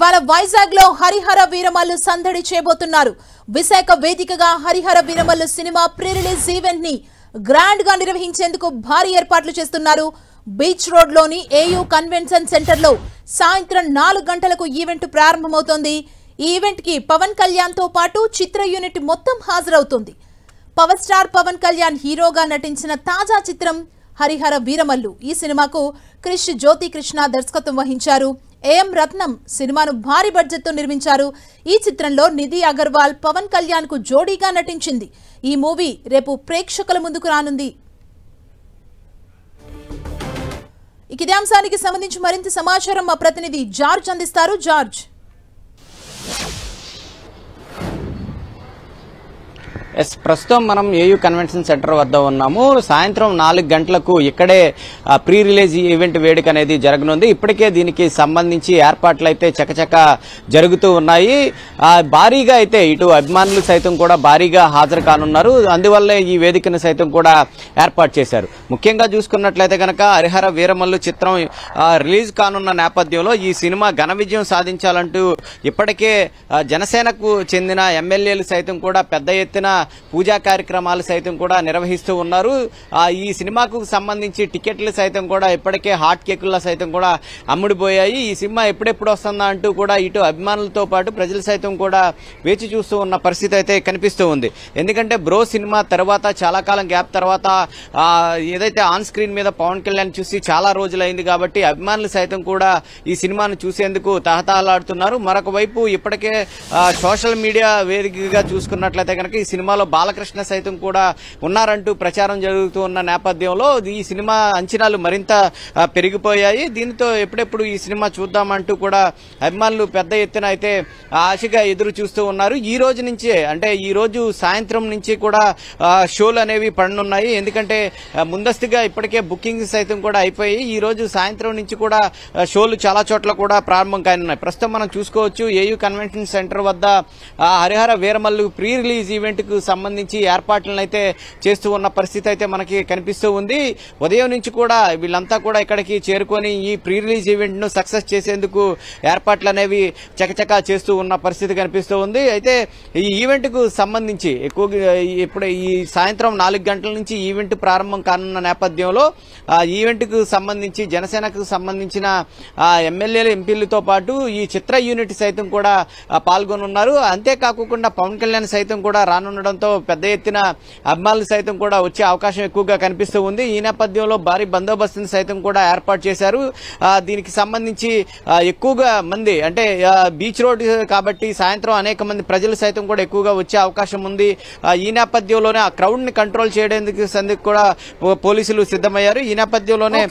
ఇవాళ వైజాగ్ లో హరిహర వీరమల్లు సందడి చేయబోతున్నారు. విశాఖ వేదికగా Harihara Veeramallu cinema pre release event ని గ్రాండ్ గా నిర్వహించేందుకు భారీ ఏర్పాట్లు చేస్తున్నారు. బీచ్ రోడ్ లోని ఏయూ కన్వెన్షన్ సెంటర్ లో సాయంత్రం 4 గంటలకు ఈవెంట్ ప్రారంభమవుతోంది. ఈ ఈవెంట్ కి పవన్ కళ్యాణ్ తో పాటు చిత్ర యూనిట్ మొత్తం హాజరవుతుంది. పవర్ స్టార్ పవన్ కళ్యాణ్ హీరోగా నటించిన తాజా చిత్రం హరిహర వీరమల్లు. ఈ సినిమాకు క్రిష్ జ్యోతి కృష్ణ దర్శకత్వం వహించారు. ఏఎం రత్నం సినిమాను భారీ బడ్జెట్ తో నిర్మించారు. ఈ చిత్రంలో నిధి అగర్వాల్ పవన్ కళ్యాణ్ కు జోడీగా నటించింది. ఈ మూవీ రేపు ప్రేక్షకుల ముందుకు రానుంది. ఇదే అంశానికి సంబంధించి మరింత సమాచారం మా ప్రతినిధి జార్జ్ అందిస్తారు. జార్జ్, ప్రస్తుతం మనం ఏయూ కన్వెన్షన్ సెంటర్ వద్ద ఉన్నాము. సాయంత్రం 4 గంటలకు ఇక్కడే ప్రీ రిలీజ్ ఈవెంట్ వేడుక అనేది జరగనుంది. ఇప్పటికే దీనికి సంబంధించి ఏర్పాట్లు అయితే చకచక జరుగుతూ ఉన్నాయి. భారీగా అయితే ఇటు అభిమానులు సైతం కూడా భారీగా హాజరు కానున్నారు. అందువల్లే ఈ వేదికను సైతం కూడా ఏర్పాటు చేశారు. ముఖ్యంగా చూసుకున్నట్లయితే కనుక హరిహర వీరమల్లు చిత్రం రిలీజ్ కానున్న నేపథ్యంలో ఈ సినిమా ఘన విజయం సాధించాలంటూ ఇప్పటికే జనసేనకు చెందిన ఎమ్మెల్యేలు సైతం కూడా పెద్ద ఎత్తున పూజా కార్యక్రమాలు సైతం కూడా నిర్వహిస్తూ ఉన్నారు. ఈ సినిమాకు సంబంధించి టికెట్లు సైతం కూడా ఇప్పటికే హాట్ కేకుల్లో సైతం కూడా అమ్ముడిపోయాయి. ఈ సినిమా ఎప్పుడెప్పుడు వస్తుందా అంటూ కూడా ఇటు అభిమానులతో పాటు ప్రజలు సైతం కూడా వేచి చూస్తూ ఉన్న పరిస్థితి అయితే కనిపిస్తూ ఉంది. ఎందుకంటే బ్రో సినిమా తర్వాత చాలా కాలం గ్యాప్ తర్వాత ఏదైతే ఆన్ స్క్రీన్ మీద పవన్ కళ్యాణ్ చూసి చాలా రోజులైంది కాబట్టి అభిమానులు సైతం కూడా ఈ సినిమాను చూసేందుకు తహతహలాడుతున్నారు. మరొక వైపు ఇప్పటికే సోషల్ మీడియా వేదికగా చూసుకున్నట్లయితే కనుక ఈ సినిమాలో బాలకృష్ణ సైతం కూడా ఉన్నారంటూ ప్రచారం జరుగుతూ ఉన్న నేపథ్యంలో ఈ సినిమా అంచనాలు మరింత పెరిగిపోయాయి. దీంతో ఎప్పుడెప్పుడు ఈ సినిమా చూద్దామంటూ కూడా అభిమానులు పెద్ద ఎత్తున అయితే ఆశగా ఎదురు చూస్తూ ఉన్నారు. ఈ రోజు నుంచే అంటే ఈ రోజు సాయంత్రం నుంచి కూడా షోలు అనేవి పడనున్నాయి. ఎందుకంటే ముందస్తుగా ఇప్పటికే బుకింగ్ సైతం కూడా అయిపోయి ఈ రోజు సాయంత్రం నుంచి కూడా షోలు చాలా చోట్ల కూడా ప్రారంభం కానున్నాయి. ప్రస్తుతం మనం చూసుకోవచ్చు ఏయూ కన్వెన్షన్ సెంటర్ వద్ద Harihara Veeramallu pre release event కు సంబంధించి ఏర్పాట్లను అయితే చేస్తూ ఉన్న పరిస్థితి అయితే మనకి కనిపిస్తూ ఉంది. ఉదయం నుంచి కూడా వీళ్ళంతా కూడా ఇక్కడికి చేరుకొని ఈ ప్రీ రిలీజ్ ఈవెంట్ ను సక్సెస్ చేసేందుకు ఏర్పాట్లు అనేవి చకచకా చేస్తూ ఉన్న పరిస్థితి కనిపిస్తూ ఉంది. అయితే ఈ ఈవెంట్ కు సంబంధించి ఎక్కువగా ఇప్పుడు ఈ సాయంత్రం 4 గంటల నుంచి ఈవెంట్ ప్రారంభం కానున్న నేపథ్యంలో ఈవెంట్ కు సంబంధించి జనసేనకు సంబంధించిన ఎమ్మెల్యేలు ఎంపీలతో పాటు ఈ చిత్ర యూనిట్ సైతం కూడా పాల్గొనున్నారు. అంతేకాకుండా పవన్ కళ్యాణ్ సైతం కూడా రానుండడంతో పెద్ద ఎత్తున అభిమానులు సైతం కూడా వచ్చే అవకాశం ఎక్కువగా కనిపిస్తూ ఉంది. ఈ నేపథ్యంలో భారీ బందోబస్తును సైతం కూడా ఏర్పాటు చేశారు. దీనికి సంబంధించి ఎక్కువగా మంది అంటే బీచ్ రోడ్ కాబట్టి సాయంత్రం అనేక మంది ప్రజలు సైతం కూడా ఎక్కువగా వచ్చే అవకాశం ఉంది. ఈ నేపథ్యంలోనే ఆ క్రౌడ్ ని కంట్రోల్ చేయడానికి కూడా పోలీసులు సిద్ధమయ్యారు. ఈ నేపథ్యంలోనే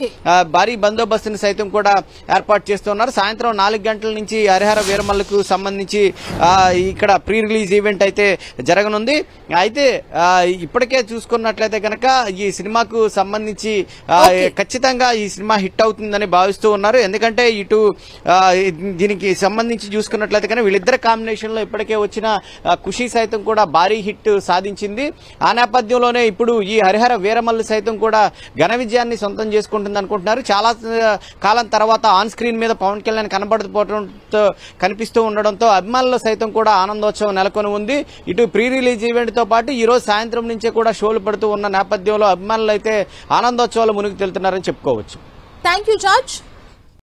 భారీ బందోబస్తును సైతం కూడా ఏర్పాటు చేస్తున్నారు. సాయంత్రం 4 గంటల నుంచి హరిహర వీరమల్లుకు సంబంధించి ఇక్కడ ప్రీ రిలీజ్ ఈవెంట్ అయితే జరగనుంది. అయితే ఇప్పటికే చూసుకున్నట్లయితే కనుక ఈ సినిమాకు సంబంధించి ఖచ్చితంగా ఈ సినిమా హిట్ అవుతుందని భావిస్తూ ఉన్నారు. ఎందుకంటే ఇటు దీనికి సంబంధించి చూసుకున్నట్లయితే కనుక వీళ్ళిద్దరు కాంబినేషన్ లో ఇప్పటికే వచ్చిన ఖుషి సైతం కూడా భారీ హిట్ సాధించింది. ఆ నేపథ్యంలోనే ఇప్పుడు ఈ హరిహర వీరమల్లు సైతం కూడా ఘన విజయాన్ని సొంతం చేసుకుంటుంది అనుకుంటున్నారు. చాలా కాలం తర్వాత ఆన్ స్క్రీన్ మీద పవన్ కళ్యాణ్ కనబడకపోవడంతో కనిపిస్తూ ఉండడంతో అభిమానులు సైతం కూడా ఆనందోత్సవం నెలకొని ఉంది. ఇటు ప్రీ రిలీజ్ ఈవెంట్ తో పాటు ఈ రోజు సాయంత్రం నుంచే కూడా షోలు పడుతూ ఉన్న నేపథ్యంలో అభిమానులు అయితే ఆనందోత్సవాలు మునిగి తెలుతున్నారని చెప్పుకోవచ్చు. Thank you George.